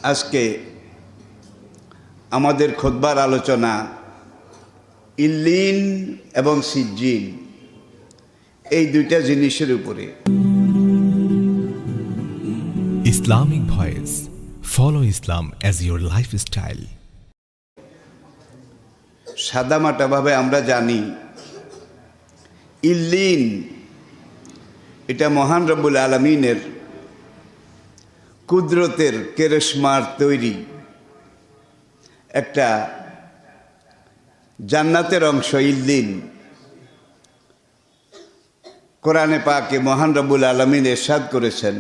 আজকে আমাদের খুতবার আলোচনা ইল্লিন এবং সিজ্জিন এই দুইটা জিনিসের উপরে। Islamic Voice. Follow Islam as your lifestyle. সাদামাটাভাবে আমরা জানি ইল্লিন এটা মহান রব্বুল আলামিনের কুদরতের কেরেশমার তৈরি একটা জান্নাতের অংশ ইল্লিন। কোরআনে পাকে মহান রব্বুল আলামিন ইরশাদ করেছেন,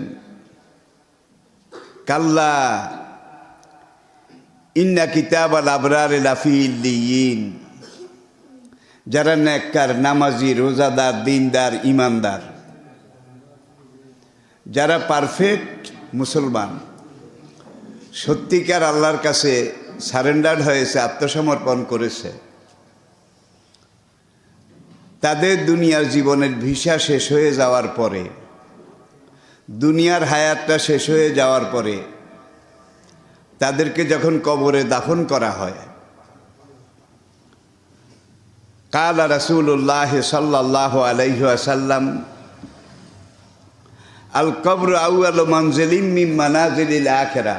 কাল্লা ইন্না কিতাবাল আবরারে লাফি ইল্লিয়িন। যারা নেককার, নামাজি, রোজাদার, দিনদার, ইমানদার, যারা পারফেক্ট মুসলমান, সত্যিকার আল্লাহর কাছে সারেন্ডার হয়েছে, আত্মসমর্পণ করেছে, তাদের দুনিয়ার জীবনের ভিসা শেষ হয়ে যাওয়ার পরে, দুনিয়ার হায়াতটা শেষ হয়ে যাওয়ার পরে তাদেরকে যখন কবরে দাফন করা হয়, কালা রাসূলুল্লাহ সাল্লাল্লাহু আলাইহি ওয়াসাল্লাম আল কবর আউয়ালু মানজিলিম মিন মানাজিলিল আখিরা।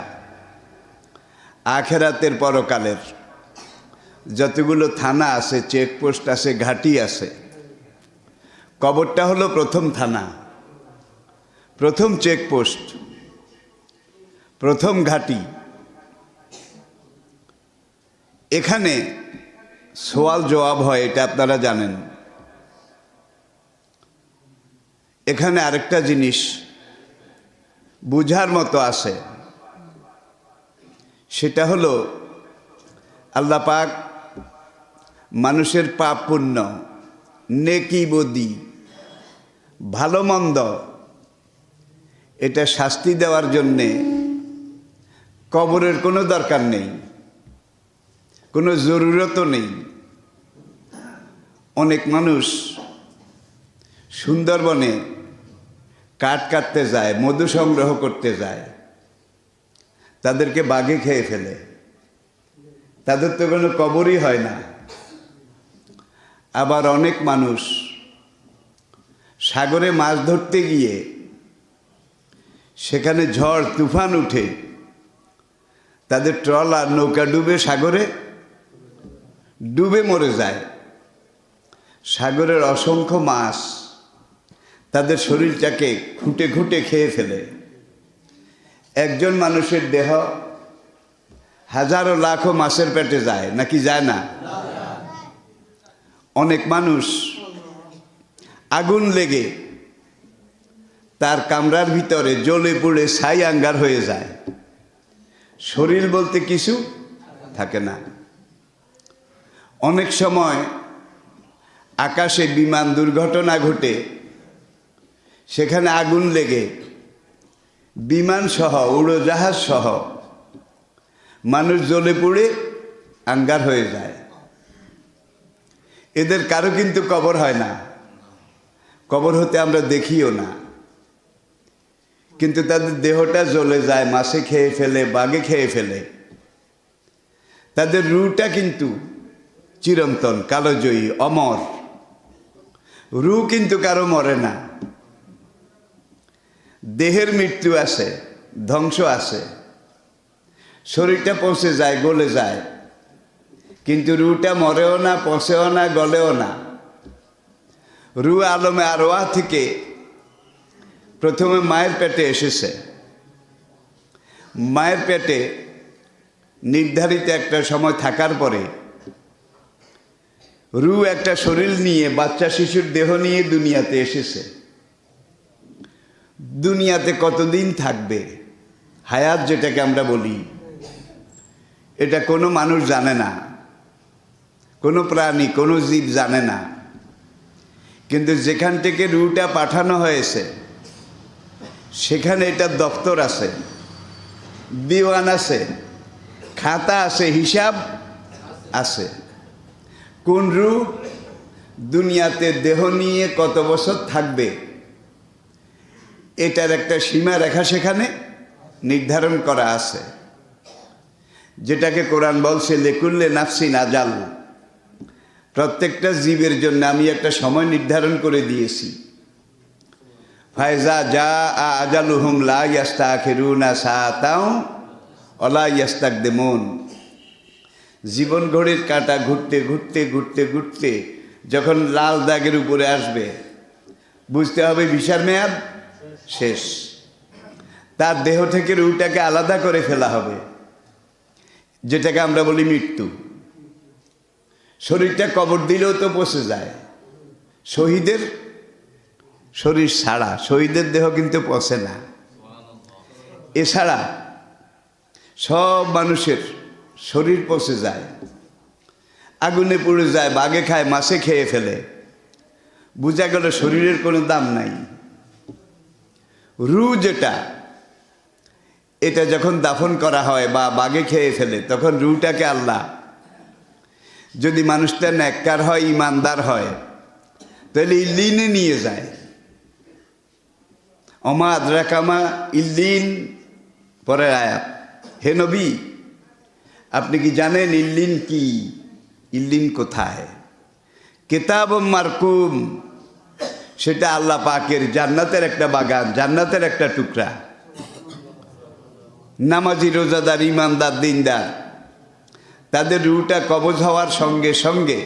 আখিরাতের পরকালের যতগুলো থানা আছে, চেকপোস্ট আছে, ঘাঁটি আছে, কবরটা হলো প্রথম থানা, প্রথম চেকপোস্ট, প্রথম ঘাঁটি। এখানে সওয়াল জবাব হয়, এটা আপনারা জানেন। এখানে আরেকটা জিনিস বুঝার মতো আছে, সেটা হলো আল্লাহ পাক মানুষের পাপ পুণ্য, নেকি বদি, ভালো মন্দ এটা শাস্তি দেওয়ার জন্যে কবরের কোনো দরকার নেই, কোনো জরুরতও নেই। অনেক মানুষ সুন্দরবনে কাঠ কাটতে যায়, মধু সংগ্রহ করতে যায়, তাদেরকে বাঘে খেয়ে ফেলে, তাদের তো কোনো কবরই হয় না। আবার অনেক মানুষ সাগরে মাছ ধরতে গিয়ে সেখানে ঝড় তুফান উঠে তাদের ট্রলার নৌকা ডুবে সাগরে ডুবে মরে যায়। সাগরের অসংখ্য মাছ তাদের শরীরটাকে খুঁটে খুঁটে খেয়ে ফেলে। একজন মানুষের দেহ হাজারো লাখো মাছের পেটে যায় নাকি যায় না? অনেক মানুষ আগুন লেগে তার কামরার ভিতরে জ্বলে পুড়ে ছাই আঙ্গার হয়ে যায়, শরীর বলতে কিছু থাকে না। অনেক সময় আকাশে বিমান দুর্ঘটনা ঘটে, সেখানে আগুন লেগে বিমান সহ, উড়োজাহাজ সহ মানুষ জ্বলে পুড়ে আঙ্গার হয়ে যায়। এদের কারো কিন্তু কবর হয় না, কবর হতে আমরা দেখিও না, কিন্তু তাদের দেহটা জ্বলে যায়, মাছে খেয়ে ফেলে, বাঘে খেয়ে ফেলে। তাদের রুটা কিন্তু চিরন্তন, কালোজয়ী, অমর। রু কিন্তু কারো মরে না। দেহের মৃত্যু আছে, ধ্বংস আছে, শরীরটা পচে যায়, গলে যায়, কিন্তু রুটা মরেও না, পচেও না, গলেও না। রু আলমে আরওয়াহ থেকে প্রথমে মায়ের পেটে এসেছে। মায়ের পেটে নির্ধারিত একটা সময় থাকার পরে রু একটা শরীর নিয়ে, বাচ্চা শিশুর দেহ নিয়ে দুনিয়াতে এসেছে। দুনিয়াতে কতদিন থাকবে, হায়াত যেটাকে আমরা বলি, এটা কোনো মানুষ জানে না, কোনো প্রাণী, কোনো জীব জানে না। কিন্তু যেখান থেকে রুটা পাঠানো হয়েছে সেখানে এটার দপ্তর আছে, দিওয়ান আছে, খাতা আছে, হিসাব আছে। কোন রু দুনিয়াতে দেহ নিয়ে কত বছর থাকবে এটার একটা সীমা রেখা সেখানে নির্ধারণ করা আছে। যেটাকে কোরআন বলছে লেকুল্লে নাফসিন আজাল, প্রত্যেকটা জীবের জন্য আমি একটা সময় নির্ধারণ করে দিয়েছি। ফায়জা যা আজালুহুম লা ইয়াস্তাখিরুনা সাআতাও ওয়ালা ইয়াস্তাকদিমুন। জীবন ঘড়ির কাঁটা ঘুরতে ঘুরতে ঘুরতে ঘুরতে যখন লাল দাগের উপরে আসবে, বুঝতে হবে ভিসার মেয়াদ শেষ। তার দেহ থেকে রূহটাকে আলাদা করে ফেলা হবে, যেটাকে আমরা বলি মৃত্যু। শরীরটা কবর দিলেও তো পচে যায়, শহীদের শরীর ছাড়া, শহীদের দেহ কিন্তু পচে না। এছাড়া সব মানুষের শরীর পচে যায়, আগুনে পুড়ে যায়, বাঘে খায়, মাছে খেয়ে ফেলে। বোঝা গেল শরীরের কোনো দাম নাই। রূহ যেটা, এটা যখন দাফন করা হয় বা বাঘে খেয়ে ফেলে, তখন রূহটাকে আল্লাহ, যদি মানুষটা নেককার হয়, ইমানদার হয়, তাহলে ইল্লিনে নিয়ে যায়। অমা আদরাকামা ইল্লিন, পরের আয়াত। হে নবী, আপনি কি জানেন ইল্লিন কি? ইল্লিন কোথায়? কিতাব মারকুম, সেটা আল্লাহ পাকের জান্নাতের একটা বাগান, জান্নাতের একটা টুকরা। নামাজি, রোজাদার, ইমানদার, দিনদার, তাদের রুহটা কবজ হওয়ার সঙ্গে সঙ্গে,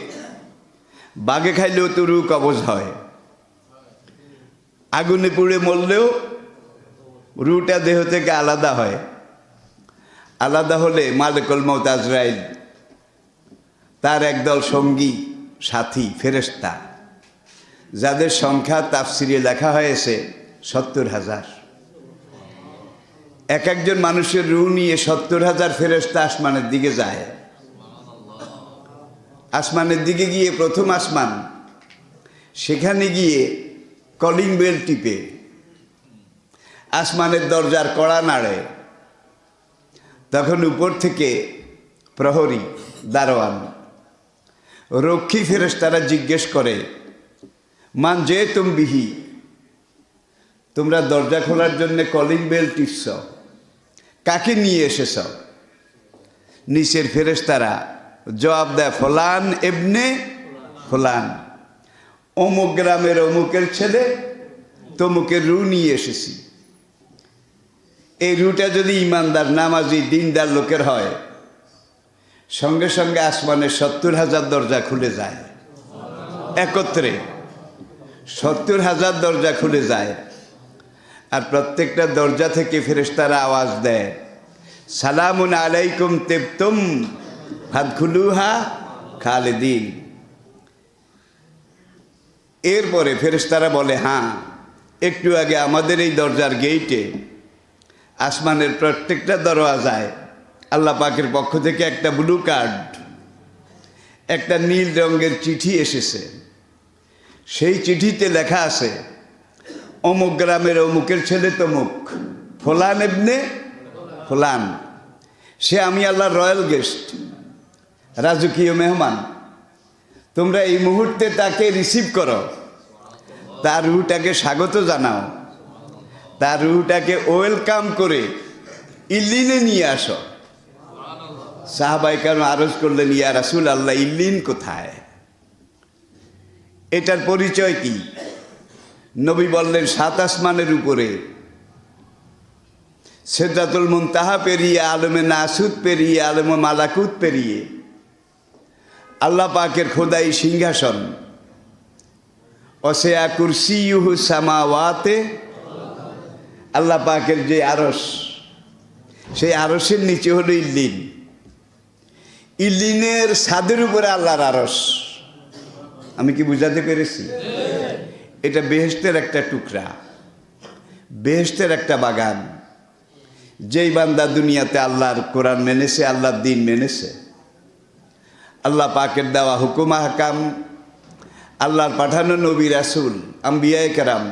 বাঘে খাইলেও তো রুহ কবজ হয়, আগুনে পুড়ে মরলেও রুহটা দেহ থেকে আলাদা হয়। আলাদা হলে মালিকুল মউত আজরাইল, তার একদল সঙ্গী সাথী ফেরেশতা, যাদের সংখ্যা তাফসিরে লেখা হয়েছে 70,000। এক একজন মানুষের রূহ নিয়ে 70,000 ফেরেশতা আসমানের দিকে যায়। আসমানের দিকে গিয়ে প্রথম আসমান, সেখানে গিয়ে কলিং বেল টিপে, আসমানের দরজার কড়া নাড়ে। তখন উপর থেকে প্রহরী, দারোয়ান, রক্ষী ফেরেশতারা জিজ্ঞেস করে, মান যে বিহি, তোমরা দরজা খোলার জন্য কলিং বেল টিপছ, কাকে নিয়ে এসেছ? নিচের ফেরেশতারা জবাব দেয়, ফলান এবনে ফলান, অমুক গ্রামের অমুকের ছেলে তমুকের রূহ নিয়ে এসেছি। এই রূহটা যদি ইমানদার, নামাজি, দিনদার লোকের হয়, সঙ্গে সঙ্গে আসমানের 70,000 দরজা খুলে যায়। একত্রে 70,000 দরজা খুলে যায়। আর প্রত্যেকটা দরজা থেকে ফেরেশতারা আওয়াজ দেয়, সালামুন আলাইকুম তিবতুম ফাদখুলুহা খালিদিন। এরপরে ফেরেশতারা বলে, হ্যাঁ, একটু আগে আমাদের এই দরজার গেইটে, আসমানের প্রত্যেকটা দরওয়াজায় আল্লাহ পাকের পক্ষ থেকে একটা ব্লু কার্ড, একটা নীল রঙের চিঠি এসেছে। সেই চিঠিতে লেখা আছে, অমুক গ্রামের অমুকের ছেলে তমুক, ফলান এবনে ফলান, সে আমি আল্লাহর রয়্যাল গেস্ট, রাজকীয় মেহমান। তোমরা এই মুহূর্তে তাকে রিসিভ করো, তার রূহটাকে স্বাগত জানাও, তার রূহটাকে ওয়েলকাম করে ইল্লিনে নিয়ে আসো। সাহাবায়ে কেরাম আরজ করলেন, ইয়া রাসূল আল্লাহ, ইল্লিন কোথায়? এটার পরিচয় কি? নবী বললেন, 7 আসমানের উপরে, সিদরাতুল মুনতাহা পেরিয়ে, আলমে নাসুত পেরিয়ে, আলমে মালাকুত পেরিয়ে আল্লাহ পাকের খোদাই সিংহাসন, ওয়াসিআ কুরসিয়ুহু সামাওয়াতে, আল্লাহ পাকের যে আরশ, সেই আরশের নিচে হলো ইল্লিন। ইল্লিনের ছাদের উপরে আল্লাহর আরশ। আমি কি বুঝাতে পেরেছি? এটা বেহেশতের একটা টুকরা, বেহেশতের একটা বাগান। যেই বান্দা দুনিয়াতে আল্লাহর কোরআন মেনেছে, আল্লাহর দ্বীন মেনেছে, আল্লাহ পাকের দেওয়া হুকুম আহকাম, আল্লাহর পাঠানো নবী রাসূল, আম্বিয়ায়ে কেরাম,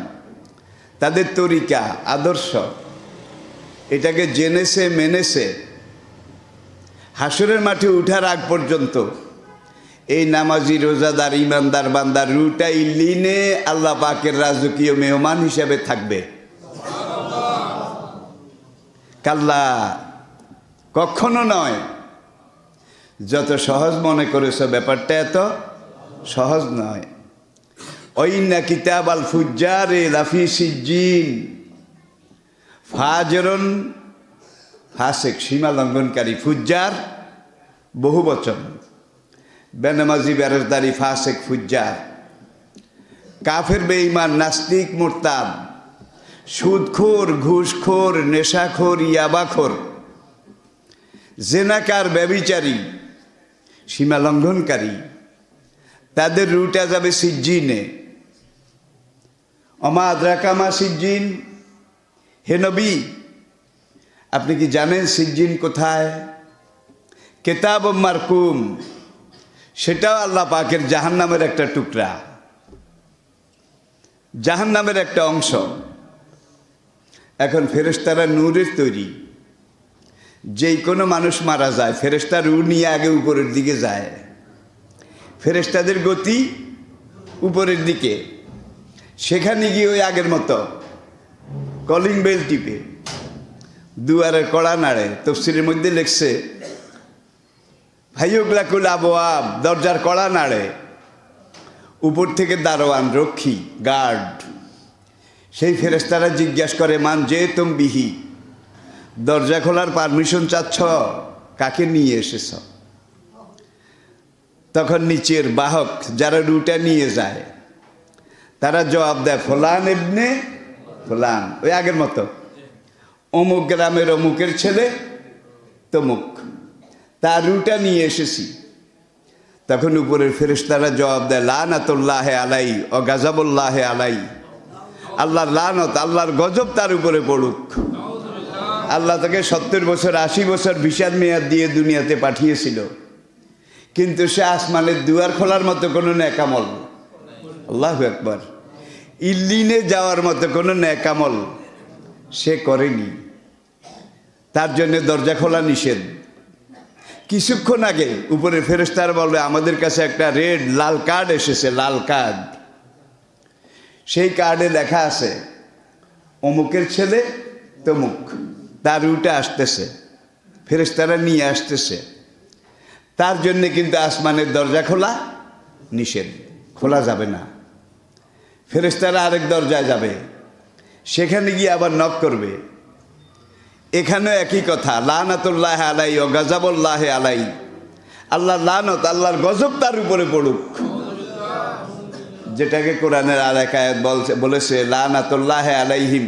তাদের তরিকা, আদর্শ, এটাকে জেনেছে, মেনেছে, হাসরের মাঠে উঠার আগ পর্যন্ত এই নামাজি, রোজাদার, ইমানদার বান্দার রূহটা ইল্লিনে আল্লাহ পাকের রাজকীয় মেহমান হিসেবে থাকবে। কাল্লা, কখনো নয়। যত সহজ মনে করেছ ব্যাপারটা এত সহজ নয়। ওইন্না কিতাব আল ফুজ্জারে লাফি সিজ্জিন, ফাজরন ফাসেক সীমা লঙ্ঘনকারী, ফুজ্জার বহু বচন, বেনামাজি বেরোজদারি ফাসেক ফুজ্জার, কাফের বেঈমান নাস্তিক মুরতাদ, সুদখোর ঘুষখোর নেশাখোর ইয়াবাখোর, জেনাকার ব্যভিচারী সীমা লঙ্ঘনকারী, তাদের রুটা যাবে সিজ্জিনে। অমা আদ্রাকামা সিজ্জিন, হে নবী আপনি কি জানেন সিজ্জিন কোথায়? কেতাব মারকুম, সেটাও আল্লাহ পাকের জাহান্নামের একটা টুকরা, জাহান্নামের একটা অংশ। এখন ফেরেশতারা নূরের তৈরি, যেই কোনো মানুষ মারা যায় ফেরেশতা রু নিয়ে আগে উপরের দিকে যায়। ফেরেশতাদের গতি উপরের দিকে, সেখানে গিয়ে ওই আগের মতো কলিং বেল টিপে দুয়ারের কড়া নাড়ে। তফসিরের মধ্যে লেখছে ভাইয়ুগলাকুল আবওয়াব, দরজার কড়া নাড়ে। উপর থেকে দারোয়ান রক্ষী গার্ড, সেই ফেরেশতারা জিজ্ঞাসা করে মান যে তুম বিহি, দরজা খোলার পারমিশন চাচ্ছ, কাকে নিয়ে এসেছ? তখন নিচের বাহক যারা রুটা নিয়ে যায় তারা জবাব দেয় ফলান ইবনে ফলান, ওই আগের মতো অমুক গ্রামের অমুকের ছেলে তমুক, তার রুটা নিয়ে এসেছি। তখন উপরের ফেরেশতারা জবাব দেয় লানাতুল্লাহে আলাই ও গাজাবুল্লাহে আলাই, আল্লাহর লানত, আল্লাহর গজব তার উপরে পড়ুক। আল্লাহ তাকে 70 বছর 80 বছর ভিসার মেয়াদ দিয়ে দুনিয়াতে পাঠিয়েছিল, কিন্তু সে আসমানের দুয়ার খোলার মতো কোনো নেকামল, আল্লাহু আকবার, ইল্লিনে যাওয়ার মতো কোনো নেকামল সে করেনি। তার জন্য দরজা খোলা নিষেধ। কিছুক্ষণ আগে উপরে ফেরেশতারা বলবে আমাদের কাছে একটা রেড লাল কার্ড এসেছে, লাল কার্ড। সেই কার্ডে লেখা আছে অমুকের ছেলে তমুক, তার রুটে আসতেছে, ফেরেশতারা নিয়ে আসতেছে। তার জন্যে কিন্তু আসমানের দরজা খোলা নিষেধ, খোলা যাবে না। ফেরেশতারা আরেক দরজায় যাবে, সেখানে গিয়ে আবার নক করবে। এখানেও একই কথা, লানাতুল্লাহ আলাই ও গাজাবুল্লাহ আলাই, আল্লাহর লানত, আল্লাহর গজব তার উপরে পড়ুক। যেটাকে কোরআনের আরেক আয়াত বলেছে লানাতুল্লাহ আলাইহিম,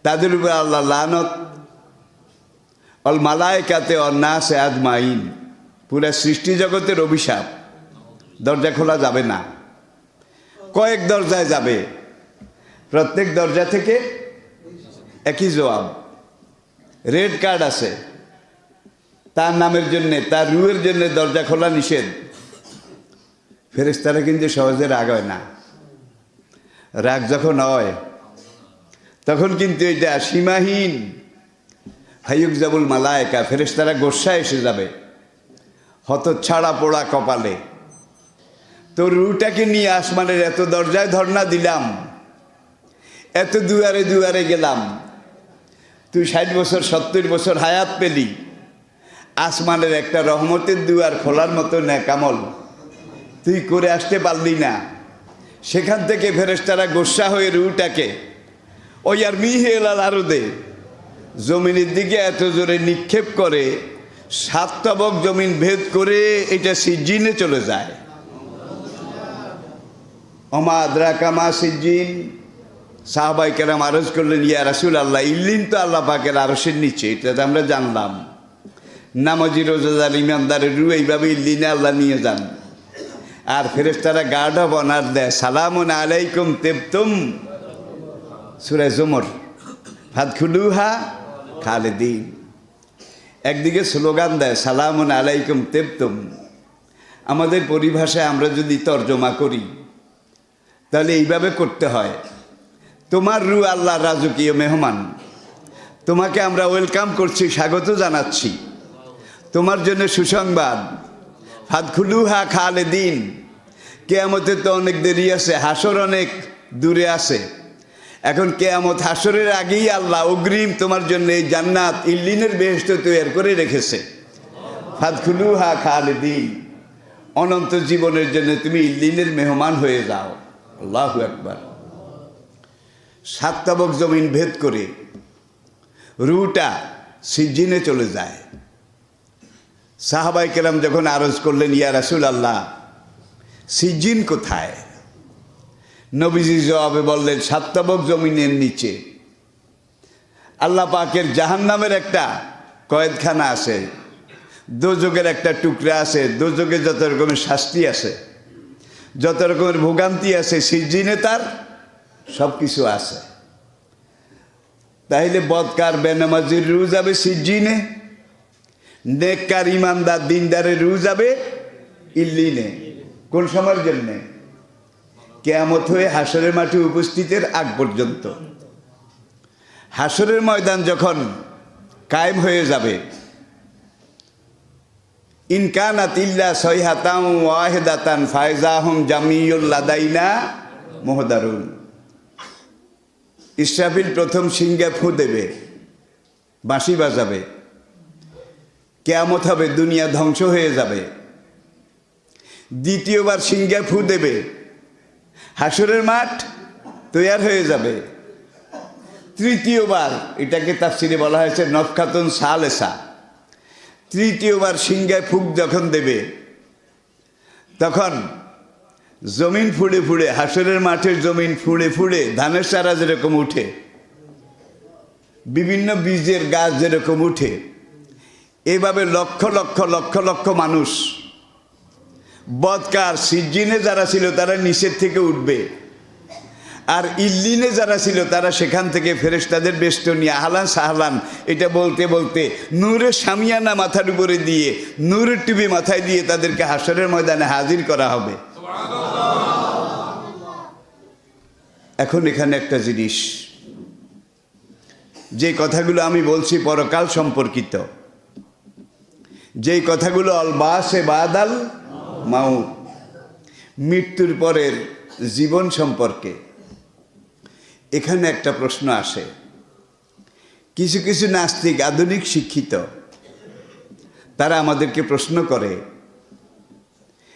তাদের উপর আল্লাহ লানত, অল মালায়েকাতে অন্নাসে আজমাইন, পুরা সৃষ্টি জগতের অভিশাপ। দরজা খোলা যাবে না, কয়েক দরজায় যাবে, প্রত্যেক দরজা থেকে একই জবাব। রেড কার্ড আছে তার নামের জন্যে, তার রুয়ের জন্যে দরজা খোলা নিষেধ। ফেরেশতারা কিন্তু সহজে রাগ হয় না, রাগ যখন হয় তখন কিন্তু এটা সীমাহীন। হাইয়ুকজাবুল মালায়েকা, ফেরেশতারা গোস্বা এসে যাবে, হতচ্ছাড়া পোড়া কপালে, তোর রুটাকে নিয়ে আসমানের এত দরজায় ধর্ণা দিলাম, এত দুয়ারে দুয়ারে গেলাম, তুই 60 বছর 70 বছর হায়াত পেলি, আসমানের একটা রহমতের দুয়ার খোলার মতো নেকামল তুই করে আসতে পারলি না। সেখান থেকে ফেরেশতারা গোস্বা হয়ে রুটাকে ওই আর মিহেলাল আরদে, জমিনের দিকে এত জোরে নিক্ষেপ করে 7 তবক জমিন ভেদ করে এটা সিজ্জিনে চলে যায়। ওমা আদরাকা মা সিজ্জিন, সাহাবাই কেরাম আরজ করলেন ইয়া রাসূলুল্লাহ, ইল্লিন তো আল্লাহ পাকের আরশের নিচে, এটা তো আমরা জানলাম। নামাজি রোজাদার ইমানদারের রু এইভাবে ইল্লিনে আল্লাহ নিয়ে যান। আর ফেরেশতারা গার্ড অফ অনার দেয়, সালামুন আলাইকুম তিবতুম, সূরা জুমর, ফাদখুলুহা খালিদিন। একদিকে স্লোগান দেয় সালামুন আলাইকুম তিবতুম। আমাদের পরিভাষায় আমরা যদি তর্জমা করি তাহলে এইভাবে করতে হয়, তোমার রু আল্লাহর রাজকীয় মেহমান, তোমাকে আমরা ওয়েলকাম করছি, স্বাগত জানাচ্ছি, তোমার জন্য সুসংবাদ। ফাদখুলুহা খালিদিন, কিয়ামতের তো অনেক দেরি আছে, হাসর অনেক দূরে আছে। এখন কিয়ামত হাসরের আগেই আল্লাহ অগ্রিম তোমার জন্য এই জান্নাত ইল্লিনের বেহেশত তৈরি করে রেখেছে। ফাদখুলুহা খালিদিন, অনন্ত জীবনের জন্য তুমি ইল্লিনের মেহমান হয়ে যাও। আল্লাহু আকবার। 7 তাবক জমিন ভেদ করে রুটা সিজ্জিনে চলে যায়। সাহাবায়ে কেরাম যখন আরজ করলেন, ইয়া রাসূলুল্লাহ, সিজ্জিন কোথায়? নবীজি জবাবে বললেন, 7 তাবক জমিনের নিচে আল্লাহ পাকের জাহান্নামের একটা কয়েদখানা আছে, দোজখের একটা টুকরা আছে, দোজখে যত রকমের শাস্তি আছে, যত রকমের ভোগান্তি আছে, সিজ্জিনে তার সব কিছু আছে। তাইলে বদকার বেনামাজির রু যাবে সিজ্জিনে, নেককার ইমানদার দিনদারের রু যাবে ইল্লিনে। কোন সময়ের জন্যে? কিয়ামত হয়ে হাসরের মাঠে উপস্থিতের আগ পর্যন্ত। হাসরের ময়দান যখন কায়েম হয়ে যাবে, ইনকানাত ইল্লা সয়হাতান ওয়াহিদাতান ফায়জাহুম জামিউল লাদাইনা মুহদারুন। ইসরাফিল প্রথম সিংহে ফু দেবে, বাঁশি বাজাবে, কিয়ামত হবে, দুনিয়া ধ্বংস হয়ে যাবে। দ্বিতীয়বার সিংহে ফু দেবে, হাসরের মাঠ তৈয়ার হয়ে যাবে। তৃতীয়বার, এটাকে তাফসিরে বলা হয়েছে নফখাতুন সালেসা, তৃতীয়বার সিংহে ফুক যখন দেবে, তখন জমিন ফুড়ে ফুড়ে, হাসরের মাঠের জমিন ফুড়ে ফুড়ে ধানের চারা যেরকম উঠে, বিভিন্ন বীজের গাছ যেরকম উঠে, এভাবে লক্ষ লক্ষ লক্ষ লক্ষ মানুষ, বদকার সিজ্জিনে যারা ছিল তারা নিচের থেকে উঠবে, আর ইল্লিনে যারা ছিল তারা সেখান থেকে ফেরেশতাদের বেষ্টনী আহলান সাহলান এটা বলতে বলতে নূরের শামিয়ানা মাথার উপরে দিয়ে, নূরের টুপি মাথায় দিয়ে তাদেরকে হাসরের ময়দানে হাজির করা হবে। এখন এখানে একটা জিনিস, যে কথাগুলো আমি বলছি পরকাল সম্পর্কিত, যেই কথাগুলো আল বাসে বাদাল মাউত, মৃত্যুর পরের জীবন সম্পর্কে, এখানে একটা প্রশ্ন আসে। কিছু কিছু নাস্তিক আধুনিক শিক্ষিত তারা আমাদেরকে প্রশ্ন করে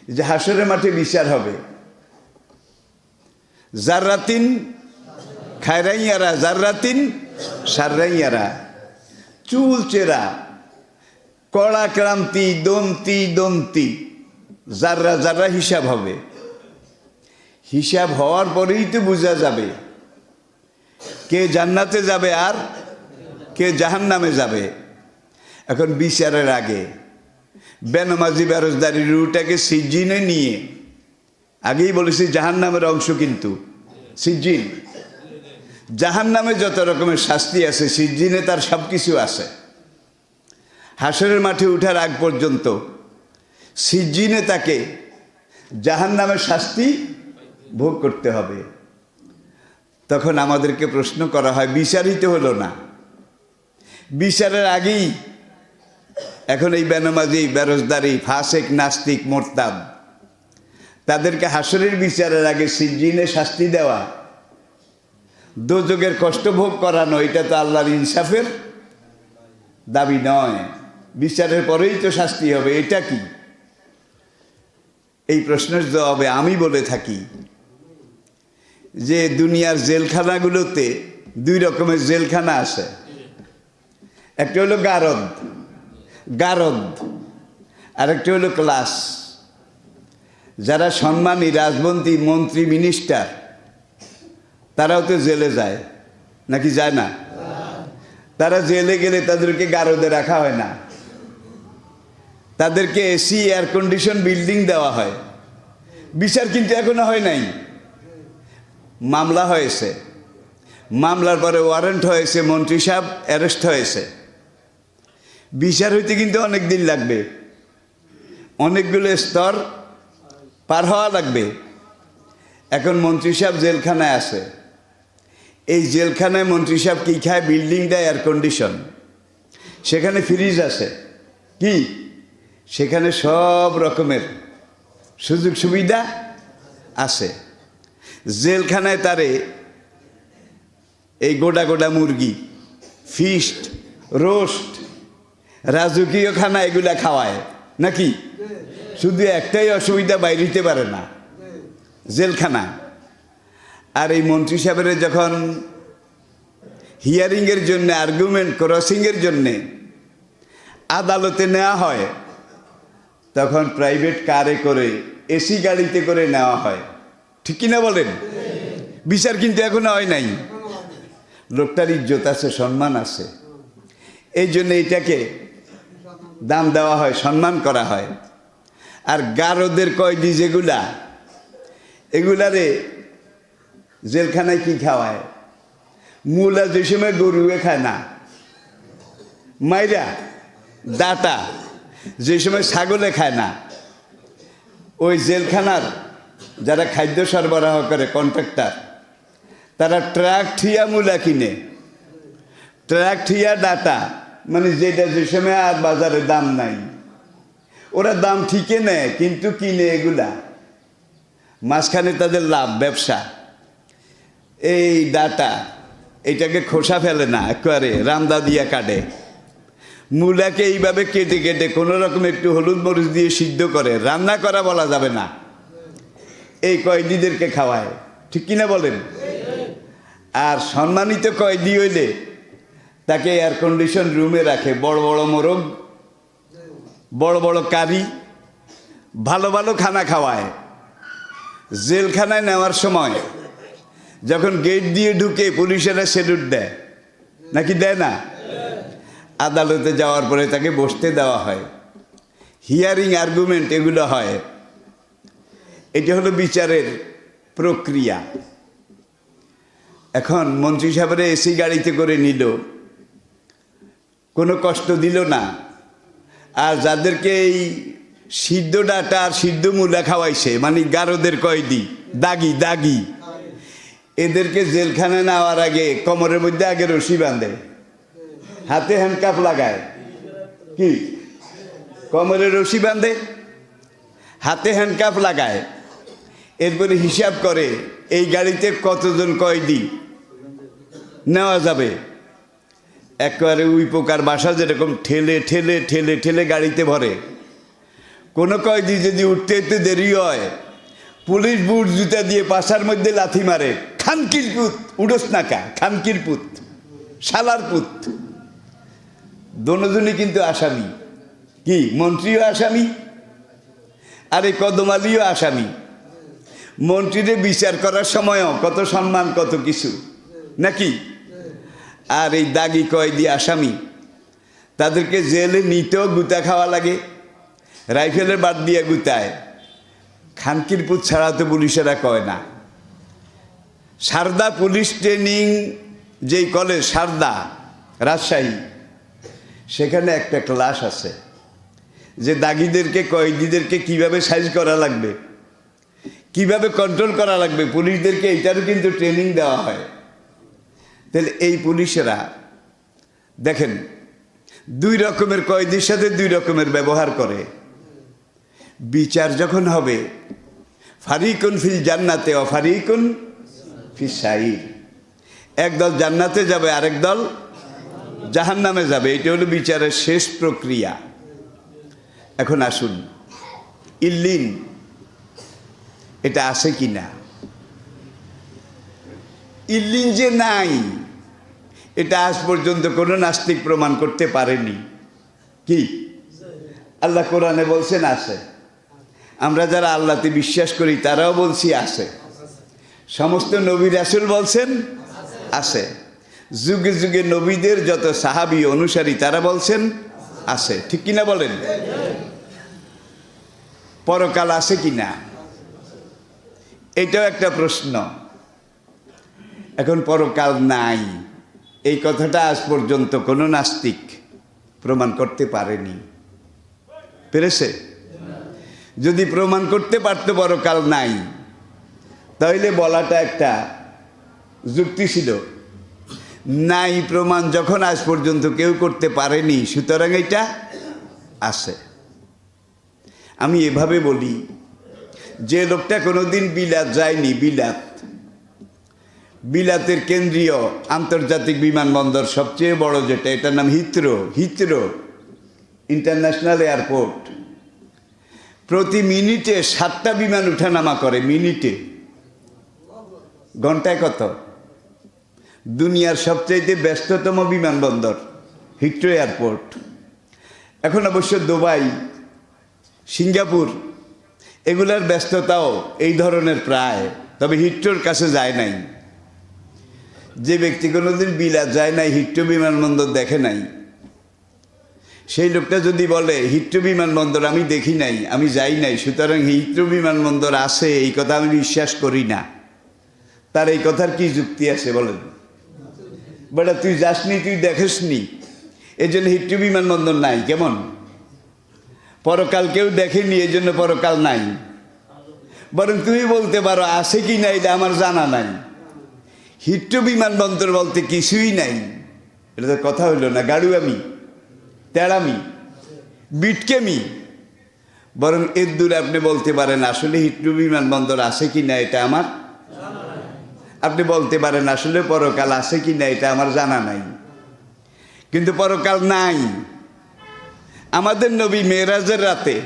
যে হাসরের মাঠে বিচার হবে, জাররাতিন খায়রাইয়ারা জাররাতিন সাররাইয়ারা, চুল চেরা, কড়া ক্রান্তি, দন্তি দন্তি, জাররা জাররা হিসাব হবে। হিসাব হওয়ার পরেই তো বোঝা যাবে কে জান্নাতে যাবে আর কে জাহান্নামে যাবে। এখন বিচারের আগে বেনামাজি বেরোজদারি রুটাকে সিজ্জিনে নিয়ে, আগেই বলেছি জাহান্নামের অংশ, কিন্তু সিজ্জিন, জাহান্নামে যত রকমের শাস্তি আছে সিজ্জিনে তার সব কিছু আছে। হাসরের মাঠে উঠার আগ পর্যন্ত সিজ্জিনে তাকে জাহান্নামের শাস্তি ভোগ করতে হবে। তখন আমাদেরকে প্রশ্ন করা হয়, বিচারিত হলো না, বিচারের আগেই এখন এই বেনামাজি বেরোজদারি ফাসেক নাস্তিক মোরতাদ তাদেরকে হাসরের বিচারের আগে সিজ্জিনে শাস্তি দেওয়া, দোজখের কষ্ট ভোগ করানো, এটা তো আল্লাহর ইনসাফের দাবি নয়। বিচারের পরেই তো শাস্তি হবে, এটা কি? এই প্রশ্নের জবাবে আমি বলে থাকি যে দুনিয়ার জেলখানাগুলোতে 2 রকমের জেলখানা আছে। একটা হলো গারদ, গারদ, আর একটা হলো ক্লাস। যারা সম্মানী রাজমন্ত্রী, মন্ত্রী, মিনিস্টার, তারাও তো জেলে যায়, নাকি যায় না? তারা জেলে গেলে তাদেরকে গারদে রাখা হয় না, তাদেরকে এসি এয়ার কন্ডিশন বিল্ডিং দেওয়া হয়। বিচার কিন্তু এখনো হয় নাই, মামলা হয়েছে, মামলার পরে ওয়ারেন্ট হয়েছে, মন্ত্রী সাহেব অ্যারেস্ট হয়েছে, বিচার হইতে কিন্তু অনেক দিন লাগবে, অনেকগুলো স্তর পার হওয়া লাগবে। এখন মন্ত্রী সাহেব জেলখানায় আছে, এই জেলখানায় মন্ত্রী সাহেব কী খায়? বিল্ডিংটা এয়ার কন্ডিশন, সেখানে ফ্রিজ আছে, কি সেখানে সব রকমের সুযোগ সুবিধা আছে। জেলখানায় তারে এই গোটা গোটা মুরগি, ফিস্ট, রোস্ট, রাজকীয় খানা এগুলা খাওয়ায়। নাকি? শুধু একটাই অসুবিধা, বাইরে হইতে পারে না, জেলখানা। আর এই মন্ত্রী সাহেবের যখন হিয়ারিংয়ের জন্য, আর্গুমেন্ট ক্রসিংয়ের জন্যে আদালতে নেওয়া হয়, তখন প্রাইভেট কারে করে, এসি গাড়িতে করে নেওয়া হয়, ঠিক কিনা বলেন? বিচার কিন্তু এখনো হয় নাই। লোকটার ইজ্জত আছে, সম্মান আছে, এই জন্য এটাকে দাম দেওয়া হয়, সম্মান করা হয়। আর গারদের কয়েদি যেগুলা, এগুলারে জেলখানায় কি খাওয়ায়? মূলা যে সময় গরুয়ে খায় না, মাইরা ডাটা যে সময় ছাগলে খায় না, ওই জেলখানার যারা খাদ্য সরবরাহ করে, কন্ট্রাক্টর, তারা ট্রাক ঠিয়া মূলা কিনে, ট্রাক ঠিয়া ডাটা, মানে যেটা যে সময় আর বাজারে দাম নাই, ওরা দাম ঠিকই নেয়, কিন্তু কিনে এগুলা, মাঝখানে তাদের লাভ, ব্যবসা। এই ডাটা এটাকে খোসা ফেলে না, একেবারে রামদা দিয়া কাটে। মূলাকে এইভাবে কেটে কেটে কোনো রকম একটু হলুদ মরিচ দিয়ে সিদ্ধ করে, রান্না করা বলা যাবে না, এই কয়েদিদেরকে খাওয়ায়, ঠিক কিনা বলেন? আর সম্মানিত কয়েদি হইলে তাকে এয়ার কন্ডিশন রুমে রাখে, বড় বড় মোরগ, বড় বড় কারি, ভালো ভালো খানা খাওয়ায়। জেলখানায় নেওয়ার সময় যখন গেট দিয়ে ঢুকে পুলিশেরা স্যালুট দেয়, নাকি দেয় না? আদালতে যাওয়ার পরে তাকে বসতে দেওয়া হয়, হিয়ারিং, আর্গুমেন্ট এগুলো হয়। এটা হলো বিচারের প্রক্রিয়া। এখন মন্ত্রী সাহেবের এসি গাড়িতে করে নিল, কোনো কষ্ট দিল না। আর যাদেরকে এই সিদ্ধ ডাটা আর সিদ্ধ মূলা খাওয়াইছে, মানে গারদের কয়েদি, দাগি দাগি, এদেরকে জেলখানায় নেওয়ার আগে কোমরের মধ্যে আগে রশি বাঁধে, হাতে হ্যান্ডকাপ লাগায়, কি কোমরে রশি বাঁধে, হাতে হ্যান্ডকাপ লাগায়, এরপরে হিসাব করে এই গাড়িতে কতজন কয়েদি নেওয়া যাবে। একেবারে উই পোকার বাসা যেরকম ঠেলে ঠেলে ঠেলে ঠেলে গাড়িতে ভরে। কোনো কয়েদি যদি উঠতে একটু দেরি হয়, পুলিশ বুট জুতা দিয়ে পাশার মধ্যে লাথি মারে, খানকির পুত, উড়োস নাকা, খানকির পুত, শালার পুত। দোনোজনই কিন্তু আসামি, কি মন্ত্রীও আসামি আর এই কদম আলীও আসামি। মন্ত্রীরে বিচার করার সময়ও কত সম্মান, কত কিছু, নাকি? আর এই দাগি কয়েদি আসামি, তাদেরকে জেলে নিতেও গুতা খাওয়া লাগে, রাইফেলের বাদ দিয়ে গুতায়। খানকির পুত ছাড়া তো পুলিশেরা কয় না। সারদা পুলিশ ট্রেনিং যেই কলেজ, সারদা রাজশাহী, সেখানে একটা ক্লাস আছে যে দাগিদেরকে, কয়েদিদেরকে কিভাবে সাইজ করা লাগবে, কিভাবে কন্ট্রোল করা লাগবে, পুলিশদেরকে এইটারও কিন্তু ট্রেনিং দেওয়া হয়। তাহলে এই পুলিশেরা দেখেন, দুই রকমের কয়েদির সাথে দুই রকমের ব্যবহার করে। বিচার যখন হবে, ফারিকুন ফিল জান্নাতে ও ফারিকুন ফিস সাইর, একদল জান্নাতে যাবে, আরেক দল জাহান্নামে যাবে। এটা হলো বিচারের শেষ প্রক্রিয়া। এখন আসুন, ইল্লিন এটা আছে কি না? ইল্লিন যে নাই, এটা আজ পর্যন্ত কোনো নাস্তিক প্রমাণ করতে পারেনি। কি আল্লাহ কোরআনে বলছেন আছে, আমরা যারা আল্লাহতে বিশ্বাস করি তারাও বলছি আছে, সমস্ত নবী রাসূল বলছেন আছে, যুগে যুগে নবীদের যত সাহাবী অনুসারী তারা বলছেন আছে, ঠিক কিনা বলেন? পরকাল আছে কিনা, এটাও একটা প্রশ্ন। এখন পরকাল নাই, এই কথাটা আজ পর্যন্ত কোনো নাস্তিক প্রমাণ করতে পারেনি। পেরেছে? যদি প্রমাণ করতে পারতো পরকাল নাই, তাহলে বলাটা একটা যুক্তি ছিল। নাই প্রমাণ যখন আজ পর্যন্ত কেউ করতে পারেনি, সুতরাং এটা আছে। আমি এভাবে বলি, যে লোকটা কোনোদিন বিলাত যায়নি, বিলাতের কেন্দ্রীয় আন্তর্জাতিক বিমানবন্দর সবচেয়ে বড় যেটা, এটার নাম হিথ্রো ইন্টারন্যাশনাল এয়ারপোর্ট, প্রতি মিনিটে 7টা বিমান উঠানামা করে, মিনিটে। ঘন্টায় কত? দুনিয়ার সবচাইতে ব্যস্ততম বিমানবন্দর হিথ্রো এয়ারপোর্ট। এখন অবশ্য দুবাই, সিঙ্গাপুর এগুলার ব্যস্ততাও এই ধরনের প্রায়, তবে হিথ্রোর কাছে যায় নাই। যে ব্যক্তি কোনোদিন বিলাত যায় নাই, হিথ্রো বিমানবন্দর দেখে নাই, সেই লোকটা যদি বলে হিথ্রো বিমানবন্দর আমি দেখি নাই, আমি যাই নাই, সুতরাং হিথ্রো বিমানবন্দর আছে, এই কথা আমি বিশ্বাস করি না, তার এই কথার কি যুক্তি আছে বলেন? বেটা তুই যাসনি, তুই দেখেসনি, এই জন্য হিথ্রো বিমানবন্দর নাই। কেমন? পরকাল কেউ দেখেনি, এই জন্য পরকাল নাই। বরং তুমি বলতে পারো আছে কি না এটা আমার জানা নাই, হিথ্রো বিমানবন্দর বলতে কিছুই নাই। এটা তো কথা হইল না, গাড়ুয়ামি, তেড়ামি, বিটকেমি। বরং এর দূরে আপনি বলতে পারেন আসলে হিথ্রো বিমানবন্দর আছে কি না এটা আমার, আপনি বলতে পারেন আসলে পরকাল আছে কি না এটা আমার জানা নাই। কিন্তু পরকাল নাই। আমাদের নবী মেরাজের রাতে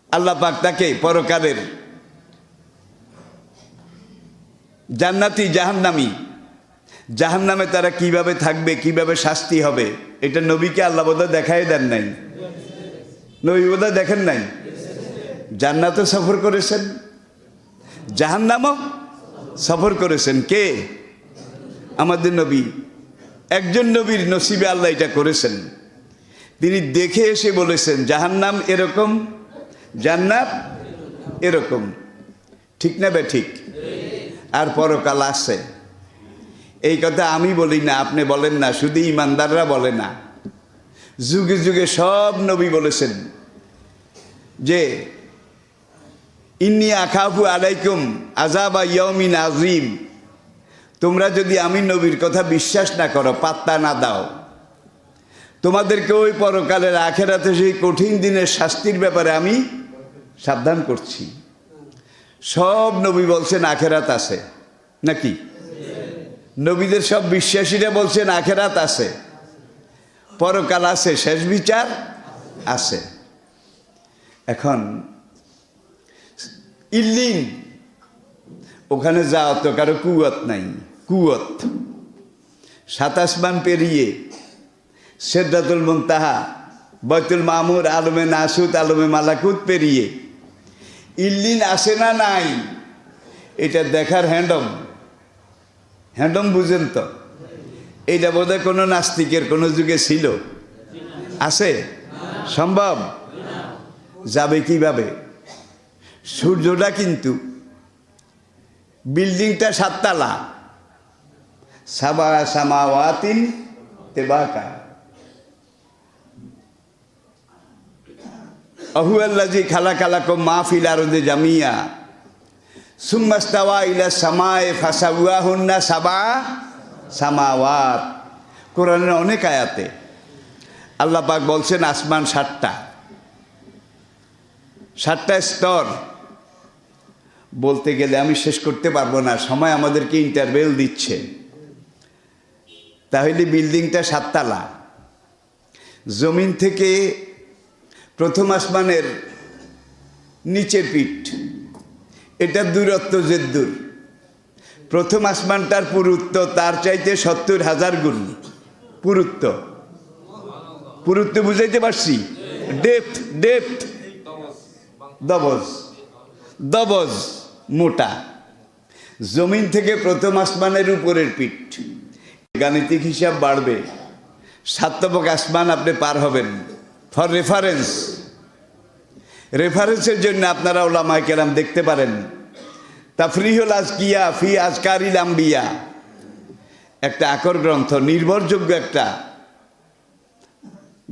আল্লাহ পাক তাকে পরকালের জান্নাতি জাহান্নামী, জাহান্নামে তারা কিভাবে থাকবে, কিভাবে শাস্তি হবে, এটা নবীকে আল্লাহ বোধহয় দেখাই দেন নাই। নবী বোধহয় দেখেন নাই। জান্নাতও সফর করেছেন, জাহান্নামও সফর করেছেন। কে? আমাদের নবী। একজন নবীর নসিবে আল্লাহ এটা করেছেন। তিনি দেখে এসে বলেছেন জাহান্নাম এরকম, জান্নাত এরকম। ঠিক না বে ঠিক? আর পরকাল আছে। এই কথা আমি বলি না, আপনি বলেন না, শুধু ইমানদাররা বলে না, যুগে যুগে সব নবী বলেছেন যে ইন্নী আখাফু আলাইকুম আযাবা ইয়াউমিন আযীম। তোমরা যদি আমি নবীর কথা বিশ্বাস না করো, পাত্তা না দাও, তোমাদেরকে ওই পরকালের আখেরাতে সেই কঠিন দিনের শাস্তির ব্যাপারে আমি সাবধান করছি। সব নবী বলছেন আখেরাত আছে নাকি? নবীদের সব বিশ্বাসীরা বলছেন আখেরাত আছে, পরকাল আছে, শেষ বিচার আছে। এখন ইল্লিন, ওখানে যাওয়া তো কারো কুয়ত নাই, কুয়ত। 7 আসমান পেরিয়ে সিদরাতুল মুনতাহা, বাইতুল মামুর, আলমে নাসুত, আলমে মালাকুত পেরিয়ে ইল্লিন আসে না নাই, এটা দেখার হ্যান্ডম। হ্যান্ডম বুঝেন তো? এইটা বোধহয় কোনো নাস্তিকের কোনো যুগে ছিল? আছে? সম্ভব? যাবে কিভাবে? সূর্যটা কিন্তু, বিল্ডিংটা 7 তলা, সাবা সামাওয়াতিন তেবাকা, আহুয়াল্লাযী খালাকালাকুম মা ফিল আরদি জামিয়া সুম্মা ইস্তাওয়া ইলা সামায়ে ফাসাওয়াহুন্না সাবা সামাওয়াত। কোরআনের অনেক আয়াতে আল্লাহ পাক বলছেন আসমান 7টা, 7টা স্তর। বলতে গেলে আমি শেষ করতে পারবো না, সময় আমাদেরকে ইন্টারভেল দিচ্ছে। তাহলে বিল্ডিংটা 7 তলা, জমিন থেকে প্রথম আসমানের নিচের পিঠ, এটা দূরত্ব যে দূর। প্রথম আসমানটার পুরুত্ব তার চাইতে 70,000 গুণ পুরুত্ব। পুরুত্ব বুঝাইতে পারছি? ডেপথ, ডেপথ, দবজ, দবজ মোটা। জমিন থেকে প্রথম আসমানের উপরের পিঠ, গাণিতিক হিসাব বাড়বে, 7তম আসমান আপনি পার হবেন। ফর রেফারেন্স, রেফারেন্সের জন্য আপনারা উলামায়ে কেরাম দেখতে পারেন তাফরিহুল আজকিয়া ফি আজকারিল আম্বিয়া, একটা আকর গ্রন্থ, নির্ভরযোগ্য একটা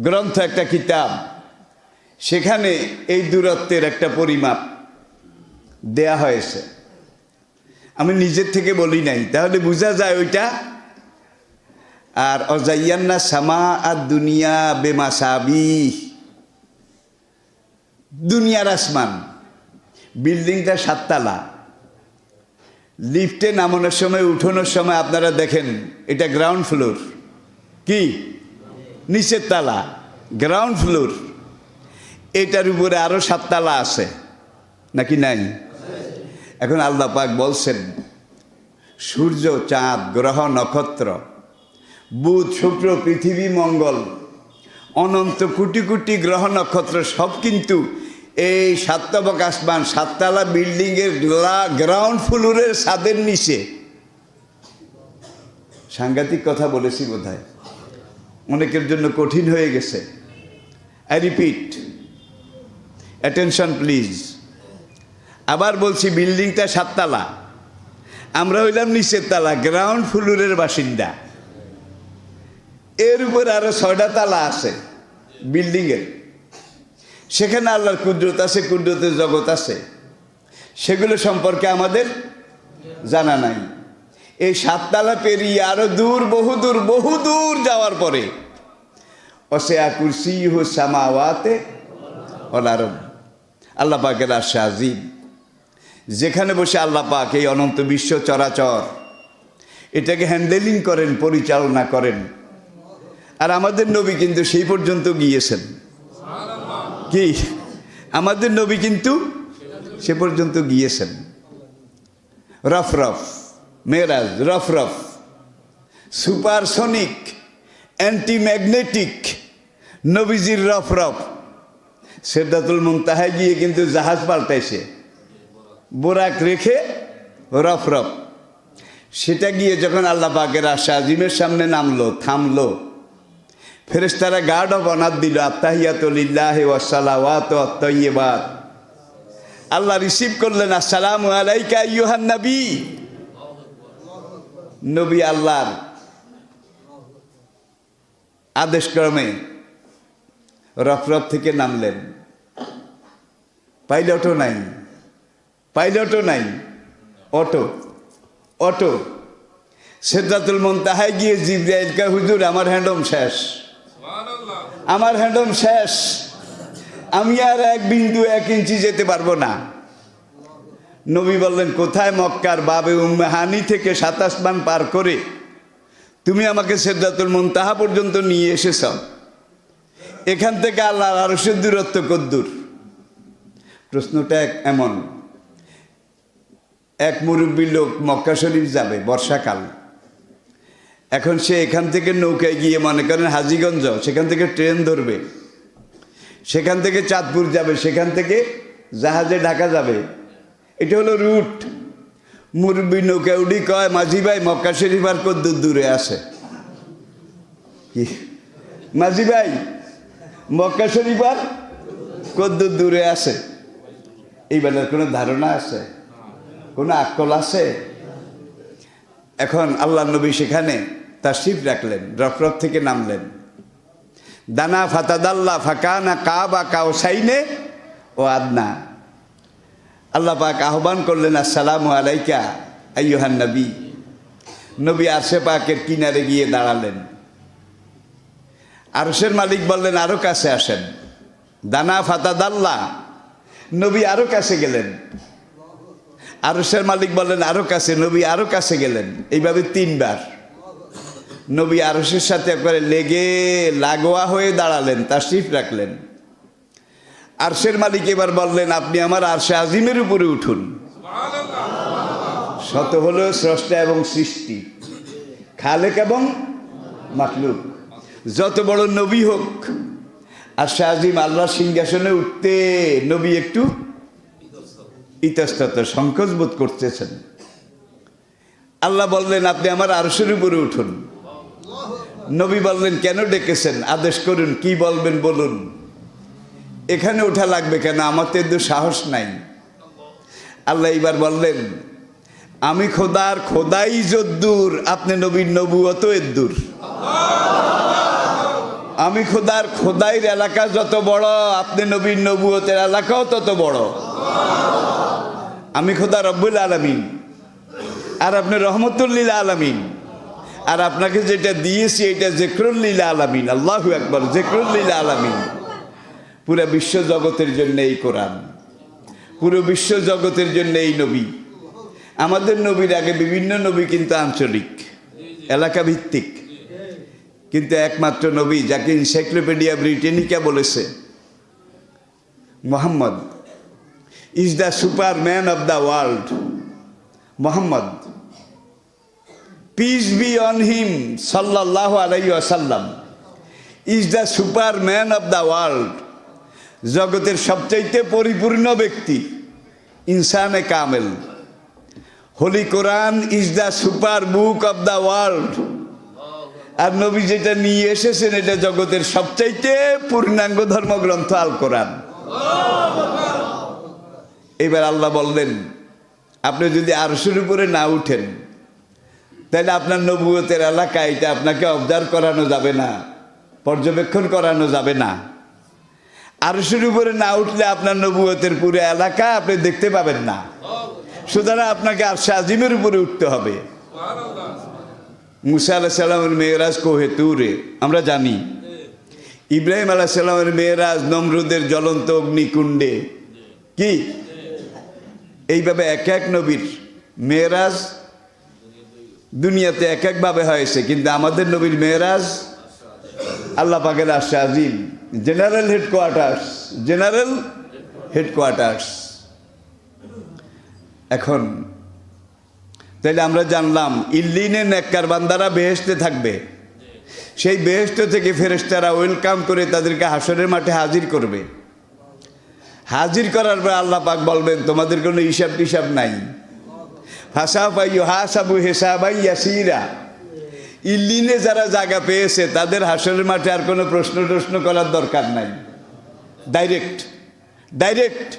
গ্রন্থ, একটা কিতাব। সেখানে এই দূরত্বের একটা পরিমাপ দেয়া হয়েছে। আমি নিজের থেকে বলি নাই, তাহলে বোঝা যায় ওইটা। আর অজাইয়ান্না সামা আর দুনিয়া বেমাসাবি, দুনিয়ার আসমান। বিল্ডিংটা 7 তলা, লিফটে নামানোর সময়, উঠানোর সময় আপনারা দেখেন এটা গ্রাউন্ড ফ্লোর, কি নিচের তলা, গ্রাউন্ড ফ্লোর। এটার উপরে আরো 7 তলা আছে নাকি নাই? এখন আল্লাহ পাক বলছেন সূর্য, চাঁদ, গ্রহ, নক্ষত্র, বুধ, শুক্র, পৃথিবী, মঙ্গল, অনন্ত কোটি কোটি গ্রহ নক্ষত্র সব কিন্তু এই 7 তবক আসমান 7 তলা বিল্ডিংয়ের গ্রাউন্ড ফ্লোরের ছাদের নিচে। সাংঘাতিক কথা বলেছি বোধহয়, অনেকের জন্য কঠিন হয়ে গেছে। I repeat, attention please. আবার বলছি, বিল্ডিংটা 7 তলা, আমরা হইলাম নিচের তলা, গ্রাউন্ড ফ্লোরের বাসিন্দা। এর উপর আরো 6টা তালা আছে বিল্ডিংয়ের। সেখানে আল্লাহর কুদরত আছে, কুদরতের জগৎ আছে, সেগুলো সম্পর্কে আমাদের জানা নাই। এই 7 তালা পেরিয়ে আরো দূর, বহু দূর যাওয়ার পরে ওয়াসিআ কুরসিয়ুহু সামাওয়াতি ওয়াল আরদ, আল্লাহ পাকের আরশ আজিম, যেখানে বসে আল্লাহ পাক এই অনন্ত বিশ্ব চরাচর এটাকে হ্যান্ডেলিং করেন, পরিচালনা করেন। আর আমাদের নবী কিন্তু সেই পর্যন্ত গিয়েছেন। কি আমাদের নবী কিন্তু সে পর্যন্ত গিয়েছেন। রফ মেরাজ, রফ সুপারসনিক, অ্যান্টিম্যাগনেটিক নবীজির রফ সিদরাতুল মুনতাহায় গিয়ে কিন্তু জাহাজ পাল্টাইছে, বোরাক রেখে রফ সেটা গিয়ে যখন আল্লাহ পাকের আরশ আজিমের সামনে নামলো, থামলো, ফেরেশতারা গার্ড অফ অনার দিল, আত্তাহিয়াতু লিল্লাহি ওয়াস সালাওয়াতু ওয়াত তাইয়্যিবাত। আল্লাহ রিসিভ করলেন, আসসালামু আলাইকা আইয়ুহান নবী। নবী আল্লাহর আদেশক্রমে রফ থেকে নামলেন। পাইলটও নাই, অটো। সিদরাতুল মুনতাহায় গিয়ে জিবরাইল কয়, হুজুর আমার হ্যান্ডম শেষ, আমি আর 1 বিন্দু 1 ইঞ্চি যেতে পারবো না। নবী বললেন, কোথায়? মক্কার বাবে উম্মে হানি থেকে 7 আসমান পার করে তুমি আমাকে সিদরাতুল মুনতাহা পর্যন্ত নিয়ে এসেছ। এখান থেকে আল্লাহর আরশের দূরত্ব কদ্দূর? প্রশ্নটা এমন, এক মুরব্বী লোক মক্কা শরীফ যাবে বর্ষাকাল। এখন সে এখান থেকে নৌকায় গিয়ে, মনে করেন হাজীগঞ্জ, সেখান থেকে ট্রেন ধরবে, সেখান থেকে চাঁদপুর যাবে, সেখান থেকে জাহাজে ঢাকা যাবে। এটা হলো রুট। মুরব্বী নৌকা উডি কয়, মাঝি ভাই মক্কা শরীফ আর কদ্দূর দূরে আছে? কি মাঝি ভাই, মক্কা শরীফ আর কদ্দূর দূরে আছে? এই বেলার কোনো ধারণা আছে? কোনো আকল আছে? এখন আল্লাহ নবী সেখানে তাশরিফ রাখলেন, রফ থেকে নামলেন। দানা ফাতাদাল্লা ফাকানা কাবা কাউসাইনে ও আদনা। আল্লাহ পাক আহ্বান করলেন, আসসালামু আলাইকা আইয়ুহান নবী। নবী আরশে পাকের কিনারে গিয়ে দাঁড়ালেন। আরশের মালিক বললেন, আরো কাছে আসেন। দানা ফাতাদাল্লা, নবী আরো কাছে গেলেন। আরশের মালিক বললেন, আরো কাছে। নবী আরো কাছে গেলেন। এইভাবে 3 বার নবী আরশের সাথে একবারে লাগোয়া হয়ে দাঁড়ালেন, তাশরিফ রাখলেন। আরশের মালিক এবার বললেন, আপনি আমার আরশে আজিমের উপরে উঠুন। শত হলো স্রষ্টা এবং সৃষ্টি, খালেক এবং মাখলুক। যত বড় নবী হোক, আরশে আজিম আল্লাহর সিংহাসনে উঠতে নবী একটু ইতস্তত, সংকোচ বোধ করতেছেন। আল্লাহ বললেন, আপনি আমার আরশের উপরে উঠুন। নবী বললেন, কেন ডেকেছেন? আদেশ করুন, কি বলবেন বলুন। এখানে ওঠা লাগবে কেন? আমার তো এর সাহস নাই। আল্লাহ এবার বললেন, আমি খোদাই যদ্দূর, আপনি নবীর নবুয়ত এদ্দূর। আমি খোদাইর এলাকা যত বড়, আপনি নবীর নবুয়তের এলাকাও তত বড়। আমি খোদা রব্বুল আলামিন, আর আপনি রহমতুল লিল আলামিন। আর আপনাকে যেটা দিয়েছি এটা যিকরুল লিল আলামিন। আল্লাহু আকবার, যিকরুল লিল আলামিন। পুরো বিশ্ব জগতের জন্য এই কোরআন, পুরো বিশ্ব জগতের জন্য এই নবী। আমাদের নবীর আগে বিভিন্ন নবী কিন্তু আঞ্চলিক, এলাকা ভিত্তিক, কিন্তু একমাত্র নবী যাকে এনসাইক্লোপিডিয়া ব্রিটানিকা বলেছে, Muhammad is the superman of the world. Muhammad, peace be on him, sallallahu alayhi wasallam, is the superman of the world. জগতের সবচাইতে পরিপূর্ণ ব্যক্তি, ইনসানে কামেল। Holy Quran is the super book of the world. আর নবী যেটা নিয়ে এসেছেন এটা জগতের সবচাইতে পূর্ণাঙ্গ ধর্মগ্রন্থ আল কোরআন। এবার আল্লাহ বললেন, আপনি যদি আরশের উপরে না উঠেন তাহলে আপনার নবুয়তের এলাকা এটা আপনাকে অবজার্ভ করানো যাবে না, পর্যবেক্ষণ করানো যাবে না। আরশের উপরে না উঠলে আপনার নবুয়তের পুরো এলাকা আপনি দেখতে পাবেন না। সুতরাং আপনাকে আরশে আজিমের উপরে উঠতে হবে। মুসা আলাইহিস সালামের মেরাজ কোহে তুরে আমরা জানি, ইব্রাহিম আলাইহিস সালামের মেরাজ নমরুদের জ্বলন্ত অগ্নিকুণ্ডে। কি এইভাবে এক এক নবীর মেরাজ দুনিয়াতে এক একভাবে হয়েছে, কিন্তু আমাদের নবীর মেরাজ আল্লাহ পাকের আরশে আজিম, জেনারেল হেডকোয়ার্টার্স। এখন তাইলে আমরা জানলাম ইল্লিনে নেককার বান্দারা বেহেশতে থাকবে, সেই বেহেশত থেকে ফেরেশতারা ওয়েলকাম করে তাদেরকে হাসরের মাঠে হাজির করবে। হাজির করার পর আল্লাহ পাক বলবেন তোমাদের কোনো হিসাব টিসাব নাই। ফাসাফা ইউহাসাবু হিসাবান ইয়াসিরা। ইল্লিনে যারা জায়গা পেয়েছে তাদের হাসরের মাঠে আর কোনো প্রশ্ন করার দরকার নাই, ডাইরেক্ট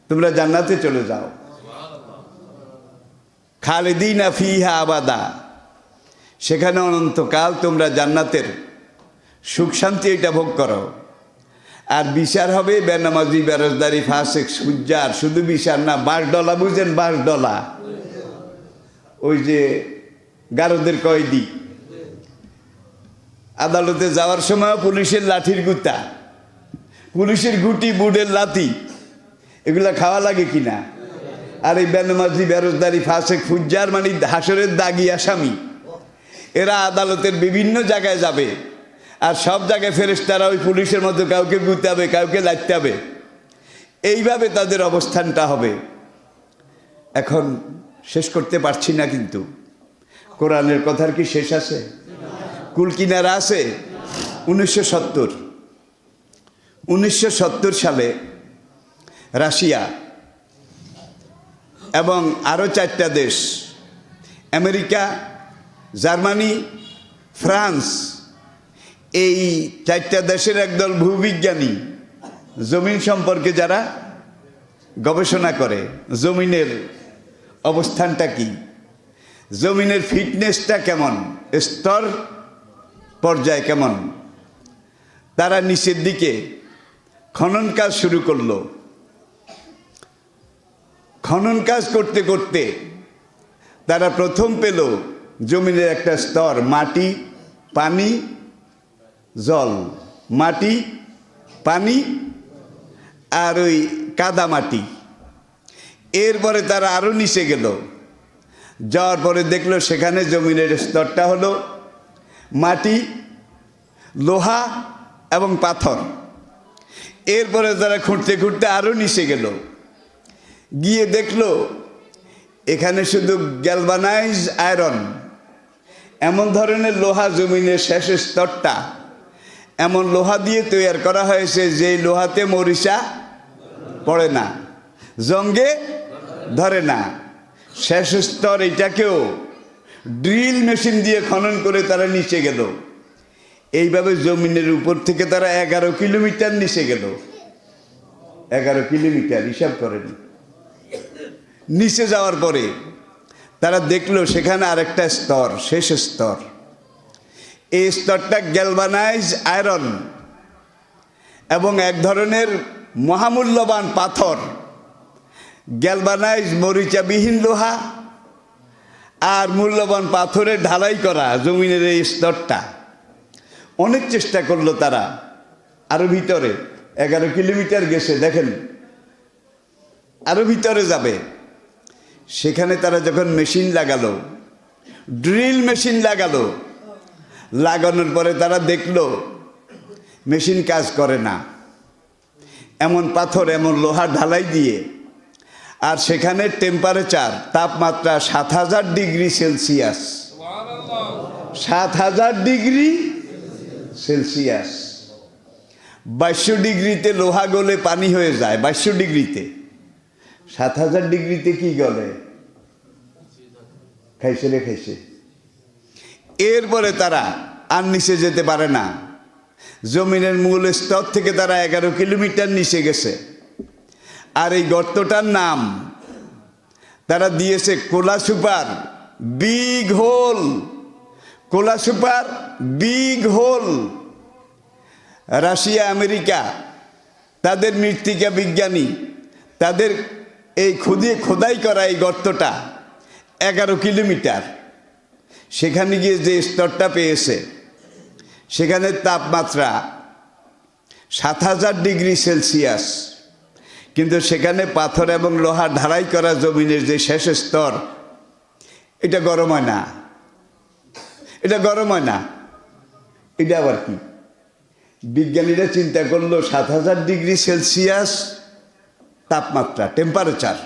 তোমরা জান্নাতে চলে যাও। খালিদিনা ফিহা আবাদা, সেখানে অনন্তকাল তোমরা জান্নাতের সুখ শান্তি এটা ভোগ করো। আর বিচার হবে বেনামাজি, বেরোজগারি, ফাসেক, সুজ্জার। শুধু বিচার না, বাঁশডলা বুঝেন? বাঁশডলা ওই যে গারদের কয়েদি, আদালতে যাওয়ার সময় পুলিশের লাঠির গুতা, পুলিশের গুটি, বুটের লাথি, এগুলা খাওয়া লাগে কিনা? আর এই বেনামাজি, বেরোজগারি, ফাসেক, ফুজ্জার মানে হাসরের দাগি আসামি, এরা আদালতের বিভিন্ন জায়গায় যাবে। আর সব জায়গায় ফেরেশতারা ওই পুলিশের মধ্যে কাউকে গুতাবে, কাউকে লাইতে হবে। এইভাবে তাদের অবস্থানটা হবে। এখন শেষ করতে পারছি না, কিন্তু কোরআনের কথার কি শেষ আছে? কুল কিনারা আছে? 1970 সালে রাশিয়া এবং আরও 4টা দেশ, আমেরিকা, জার্মানি, ফ্রান্স, এই 4টা দেশের একদল ভূবিজ্ঞানী জমিন সম্পর্কে যারা গবেষণা করে, জমিনের অবস্থানটা কি, জমিনের ফিটনেসটা কেমন, স্তর পর্যায় কেমন, তারা নিচের দিকে খনন কাজ শুরু করলো। খনন কাজ করতে করতে তারা প্রথম পেল জমিনের একটা স্তর, মাটি, পানি, জল, মাটি, পানি আর ওই কাদা মাটি। এরপরে তারা আরও নিচে গেল, যাওয়ার পরে দেখলো সেখানে জমিনের স্তরটা হলো মাটি, লোহা এবং পাথর। এরপরে তারা খুঁড়তে খুঁড়তে আরও নিচে গেল, গিয়ে দেখলো এখানে শুধু গ্যালভানাইজ আয়রন, এমন ধরনের লোহা জমিনের শেষ স্তরটা এমন লোহা দিয়ে তৈরি করা হয়েছে যে লোহাতে মরিচা পড়ে না, জঙ্গে ধরে না। শেষ স্তর এটাকেও ড্রিল মেশিন দিয়ে খনন করে তারা নিচে গেল। এইভাবে জমিনের উপর থেকে তারা 11 কিলোমিটার নিচে গেল। 11 কিলোমিটার, হিসাব করেন। নিচে যাওয়ার পরে তারা দেখলো সেখানে আরেকটা স্তর, শেষ স্তর। এই স্তরটা গ্যালভানাইজ আয়রন এবং এক ধরনের মহামূল্যবান পাথর, গ্যালভানাইজ মরিচাবিহীন লোহা আর মূল্যবান পাথরে ঢালাই করা জমিনের এই স্তরটা। অনেক চেষ্টা করলো তারা, আরো ভিতরে 11 কিলোমিটার গেছে, দেখেন আরো ভিতরে যাবে। সেখানে তারা যখন মেশিন লাগালো, ড্রিল মেশিন লাগালো, লাগানোর পরে তারা দেখলো মেশিন কাজ করে না। এমন পাথর এমন লোহার ঢালাই দিয়ে, আর সেখানে টেম্পারেচার তাপমাত্রা ৭,০০০ ডিগ্রি সেলসিয়াস, ৭,০০০ ডিগ্রি সেলসিয়াস। ২২০০ ডিগ্রিতে লোহা গলে পানি হয়ে যায়, ২২০০ ডিগ্রিতে। ৭,০০০ ডিগ্রিতে কি গলে? খাইছে রে খাইছে। এরপরে তারা আর নিচে যেতে পারে না, জমিনের মূল স্তর থেকে তারা ১১ কিলোমিটার নিচে গেছে। আর এই গর্তটার নাম তারা দিয়েছে কোলা সুপার বিগ হোল। কোলা super big hole. Russia America তাদের মৃত্তিকা বিজ্ঞানী তাদের এই খোদাই করা এই গর্তটা ১১ কিলোমিটার, সেখানে গিয়ে যে স্তরটা পেয়েছে সেখানে তাপমাত্রা ৭,০০০ ডিগ্রি সেলসিয়াস, কিন্তু সেখানে পাথর এবং লোহা ঢালাই করা জমিনের যে শেষ স্তর, এটা গরম হয় না, এটা গরম হয় না। এটা আবার কি? বিজ্ঞানীরা চিন্তা করলো ৭,০০০ ডিগ্রি সেলসিয়াস তাপমাত্রা, টেম্পারেচার,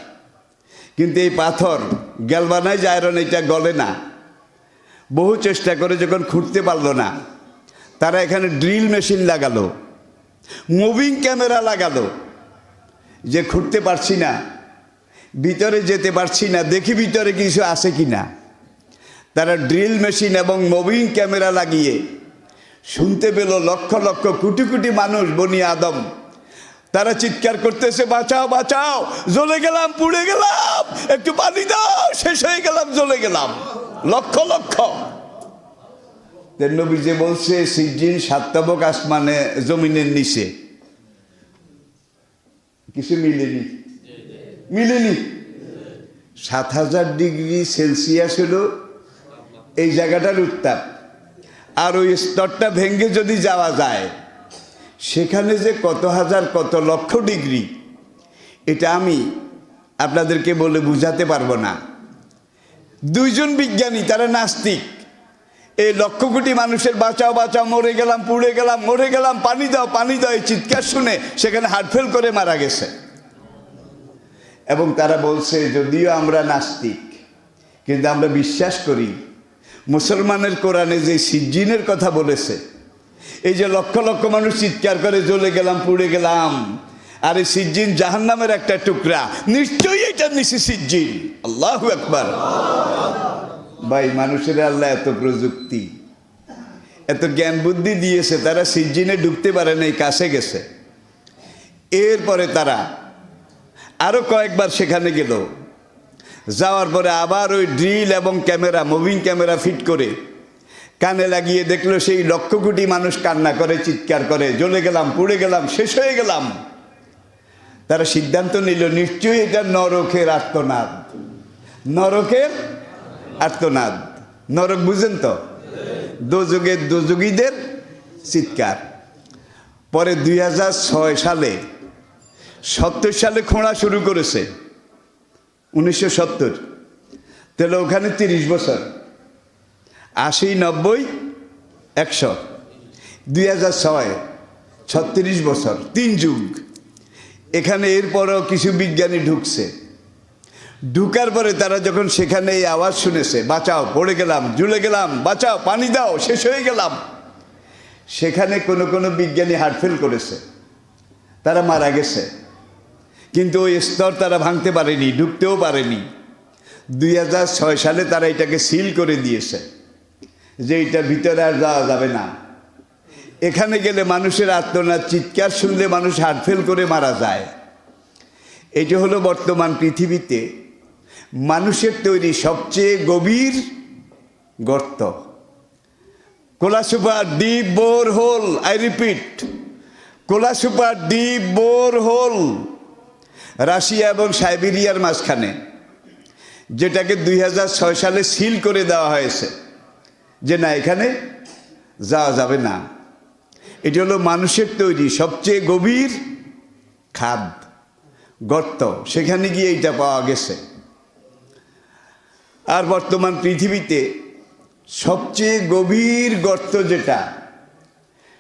কিন্তু এই পাথর গ্যালভানাইজ আয়রন এটা গলে না। বহু চেষ্টা করে যখন খুঁড়তে পারলো না, তারা এখানে ড্রিল মেশিন লাগালো, মুভিং ক্যামেরা লাগালো, যে খুঁড়তে পারছি না, ভিতরে যেতে পারছি না, দেখি ভিতরে কিছু আছে কি না। তারা ড্রিল মেশিন এবং মুভিং ক্যামেরা লাগিয়ে শুনতে পেল লক্ষ লক্ষ কোটি কোটি মানুষ, বনি আদম, তারা চিৎকার করতেছে, বাঁচাও বাঁচাও, জ্বলে গেলাম, পুড়ে গেলাম, একটু পানি দাও, শেষ হয়ে গেলাম, জ্বলে গেলাম। লক্ষ লক্ষ। নবী যে বলছে সিজ্জিন ৭ তবক আসমানে জমিনের নিচে, কিছু মিলেনি, মিলেনি। ৭,০০০ ডিগ্রি সেলসিয়াস হলো এই জায়গাটার উত্তাপ। আর ওই স্তরটা ভেঙে যদি যাওয়া যায়, সেখানে যে কত হাজার কত লক্ষ ডিগ্রি, এটা আমি আপনাদেরকে বলে বুঝাতে পারবো না। দুইজন বিজ্ঞানী, তারা নাস্তিক, এই লক্ষ কোটি মানুষের বাঁচাও বাঁচাও, মরে গেলাম, পুড়ে গেলাম, মরে গেলাম, পানি দাও পানি দাও, এই চিৎকার শুনে সেখানে হার্টফেল করে মারা গেছে। এবং তারা বলছে, যদিও আমরা নাস্তিক, কিন্তু আমরা বিশ্বাস করি মুসলমানের কোরআনে যে সিজ্জিনের কথা বলেছে, এই যে লক্ষ লক্ষ মানুষ চিৎকার করে জ্বলে গেলাম, পুড়ে গেলাম, আর এই সিজ্জিন জাহান্নামের একটা টুকরা, নিশ্চয়ই এটা নিচে সিজ্জিন। আল্লাহু আকবার। ভাই, মানুষের আল্লাহ এত প্রযুক্তি, এত জ্ঞান বুদ্ধি দিয়েছে, তারা সিজ্জিনে ডুবতে পারে না, এই কাছে গেছে। এরপরে তারা আরো কয়েকবার সেখানে গেল, যাওয়ার পরে আবার ওই ড্রিল এবং ক্যামেরা, মুভিং ক্যামেরা ফিট করে কানে লাগিয়ে দেখলো সেই লক্ষ কোটি মানুষ কান্না করে, চিৎকার করে, জ্বলে গেলাম, পুড়ে গেলাম, শেষ হয়ে গেলাম। তারা সিদ্ধান্ত নিল, নিশ্চয়ই এটা নরকের আর্তনাদ, নরকের আর্তনাদ। নরক বুঝেন তো? দোজগের দোজগীদের চিৎকার। পরে ২০০৬ সালে ৭০ সালে খোঁড়া শুরু করেছে, ১৯৭০। তাহলে ওখানে ৩০ বছর, ৮০, ৯০, ১০০, ২০০৬, ৩৬ বছর, ৩ যুগ। এখানে এরপরও কিছু বিজ্ঞানী ঢুকছে। ঢুকার পরে তারা যখন সেখানে এই আওয়াজ শুনেছে, বাঁচাও, পড়ে গেলাম, ঝুলে গেলাম, বাঁচাও, পানি দাও, শেষ হয়ে গেলাম, সেখানে কোনো কোনো বিজ্ঞানী হার্টফেল করেছে, তারা মারা গেছে। কিন্তু ওই স্তর তারা ভাঙতে পারেনি, ঢুকতেও পারেনি। ২০০৬ সালে তারা এটাকে সিল করে দিয়েছে, যে এটার ভিতরে আর যাওয়া যাবে না। এখানে গেলে মানুষের আর্তনাদ, চিৎকার শুনলে মানুষ হার্টফেল করে মারা যায়। এটি হলো বর্তমান পৃথিবীতে মানুষের তৈরি সবচেয়ে গভীর গর্ত। Kola super deep bore hole, I repeat, Kola super deep bore hole, Russia এবং সাইবেরিয়ার মাঝখানে, যেটাকে ২০০৬ সালে সিল করে দেওয়া হয়েছে, যে না, এখানে যাওয়া যাবে না। এটি হলো মানুষের তৈরি সবচেয়ে গভীর খাদ, গর্ত। সেখানে গিয়ে এটা পাওয়া গেছে। আর বর্তমান পৃথিবীতে সবচেয়ে গভীর গর্ত যেটা,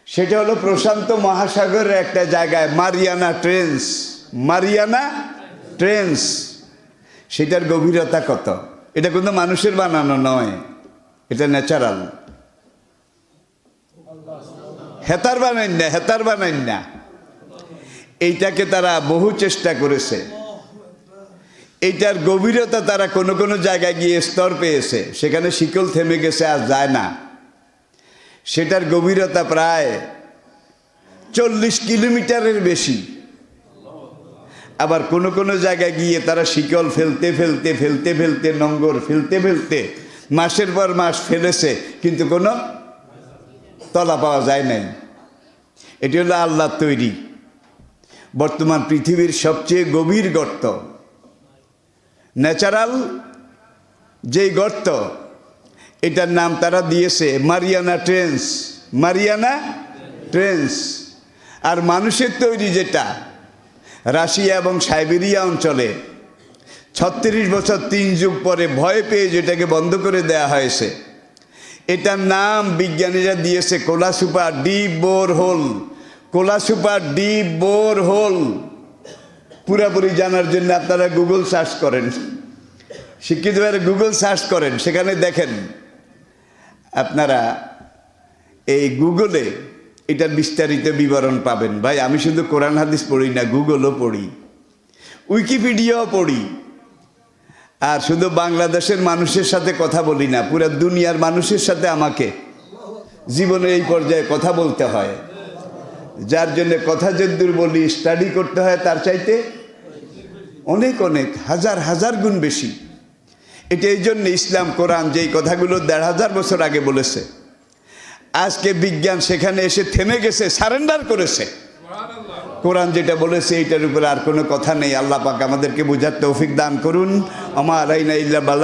সেটা হলো প্রশান্ত মহাসাগরের একটা জায়গায় মারিয়ানা ট্রেন্স। সেটার গভীরতা কত? এটা কিন্তু মানুষের বানানো নয়, এটা ন্যাচারাল। হেতার বানাইন না। এইটাকে তারা বহু চেষ্টা করেছে। এইটার গভীরতা তারা কোনো কোনো জায়গায় গিয়ে স্তর পেয়েছে, সেখানে শিকল থেমে গেছে, আর যায় না। সেটার গভীরতা প্রায় 40 কিলোমিটারের বেশি। আবার কোনো কোনো জায়গায় গিয়ে তারা শিকল ফেলতে নোঙর ফেলতে মাসের পর মাস ফেলেছে, কিন্তু কোনো তলা পাওয়া যায় নাই। এটি হলো আল্লাহর তৈরি বর্তমান পৃথিবীর সবচেয়ে গভীর গর্ত, ন্যাচারাল যেই গর্ত, এটার নাম তারা দিয়েছে মারিয়ানা ট্রেন্স। আর মানুষের তৈরি যেটা রাশিয়া এবং সাইবেরিয়া অঞ্চলে 36 বছর 3 যুগ পরে ভয় পেয়ে যেটাকে বন্ধ করে দেয়া হয়েছে, এটার নাম বিজ্ঞানীরা দিয়েছে কোলা সুপার ডিপ বোরহোল। পুরাপুরি জানার জন্য আপনারা গুগল সার্চ করেন, শিক্ষিত ভাইরা গুগল সার্চ করেন, সেখানে দেখেন আপনারা এই গুগলে এটার বিস্তারিত বিবরণ পাবেন। ভাই আমি শুধু কোরআন হাদিস পড়ি না, গুগলও পড়ি, উইকিপিডিয়াও পড়ি। আর শুধু বাংলাদেশের মানুষের সাথে কথা বলি না, পুরো দুনিয়ার মানুষের সাথে আমাকে জীবনে এই পর্যায়ে কথা বলতে হয়, যার জন্য কথা যদ্দূর বলি স্টাডি করতে হয় তার চাইতে অনেক হাজার গুণ বেশি। এটা এই জন্য ইসলাম কোরআন যেই কথাগুলো 1500 বছর আগে বলেছে, আজকে বিজ্ঞান সেখানে এসে থেমে গেছে, সারেন্ডার করেছে। কোরআন যেটা বলেছে এটার উপরে আর কোনো কথা নেই। আল্লাহ পাক আমাদেরকে বুঝার তৌফিক দান করুন। আমা আলাইনা ইল্লা বালা।